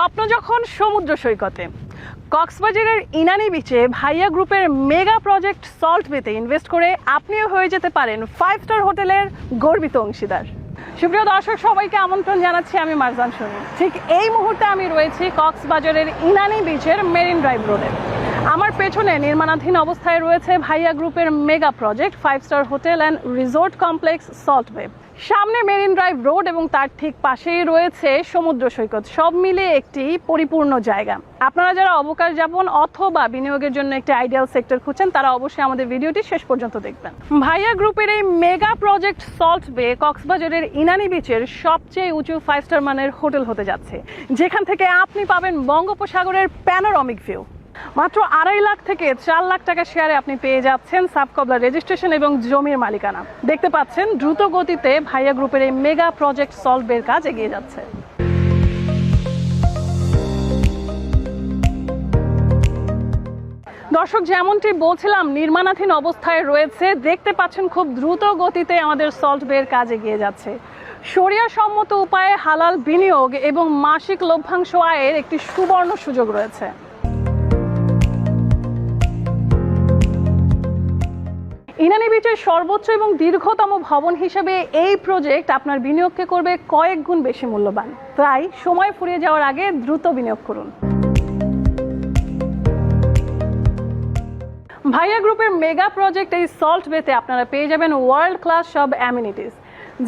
স্বপ্ন যখন সমুদ্র সৈকতে, কক্সবাজারের ইনানি বিচে ভাইয়া গ্রুপের মেগা প্রজেক্ট সল্ট বেতে ইনভেস্ট করে আপনিও হয়ে যেতে পারেন 5 স্টার হোটেলের গর্বিত অংশীদার। সুপ্রিয় দর্শক, সবাইকে আমন্ত্রণ জানাচ্ছি আমি মারজান শরীফ। ঠিক এই মুহূর্তে আমি রয়েছি কক্সবাজারের ইনানি বিচের মেরিন ড্রাইভ রোডে। আমার পেছনে নির্মাণাধীন অবস্থায় রয়েছে ভাইয়া গ্রুপের mega project 5 star hotel and resort complex salt বে। সামনে মেরিন ড্রাইভ রোড এবং তার ঠিক পাশেই রয়েছে সমুদ্র সৈকত, সব মিলিয়ে একটি পরিপূর্ণ জায়গা। আপনারা যারা অবকাশ যাপন অথবা বিনিয়োগের জন্য একটি আইডিয়াল সেক্টর খুঁজছেন, তারা অবশ্যই আমাদের ভিডিওটি শেষ পর্যন্ত দেখবেন। ভাইয়া গ্রুপের এই মেগা প্রজেক্ট সল্ট বে কক্সবাজারের ইনানি বিচের সবচেয়ে উঁচু 5 স্টার মানের হোটেল হতে যাচ্ছে, যেখান থেকে আপনি পাবেন বঙ্গোপসাগরের প্যানোরামিক ভিউ। মাত্র 2.5 লাখ থেকে 4 লাখ টাকা শেয়ারে আপনি পেয়ে যাচ্ছেন সাবকবলা রেজিস্ট্রেশন এবং জমির মালিকানা। দেখতে পাচ্ছেন দ্রুত গতিতে ভাইয়া গ্রুপের এই মেগা প্রজেক্ট সল্ট বের কাজ এগিয়ে যাচ্ছে। দর্শক, যেমনটি বলছিলাম, নির্মাণাধীন অবস্থায় রয়েছে। দেখতে পাচ্ছেন খুব দ্রুত গতিতে আমাদের সল্ট বের কাজ এগিয়ে যাচ্ছে। শরিয়া সম্মত উপায়ে হালাল বিনিয়োগ এবং মাসিক লভ্যাংশ আয়ের একটি সুবর্ণ সুযোগ রয়েছে। ইনানি বিচের সর্বোচ্চ এবং দীর্ঘতম ভবন হিসেবে এই প্রজেক্ট আপনার বিনিয়োগকে করবে কয়েক গুণ বেশি মূল্যবান। তাই সময় ফুরিয়ে যাওয়ার আগে দ্রুত বিনিয়োগ করুন। ভাইয়া গ্রুপের মেগা প্রজেক্ট এই সল্ট বেতে আপনারা পেয়ে যাবেন ওয়ার্ল্ড ক্লাস সব অ্যামিনিটিস,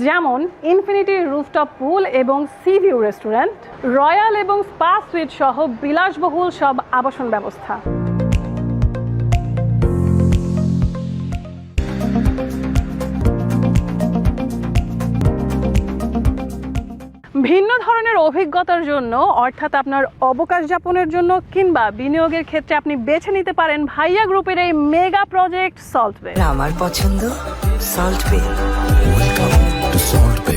যেমন ইনফিনিটি রুফটপ পুল এবং সি ভিউ রেস্টুরেন্ট, রয়্যাল এবং স্পা সুইট সহ বিলাসবহুল সব আবাসন ব্যবস্থা। ভিন্ন ধরনের অভিজ্ঞতার জন্য, অর্থাৎ আপনার অবকাশ যাপনের জন্য কিংবা বিনিয়োগের ক্ষেত্রে আপনি বেছে নিতে পারেন ভাইয়া গ্রুপের এই মেগা প্রজেক্ট সল্ট বে। আমার পছন্দ সল্ট বে। ওয়েলকাম টু সল্ট বে।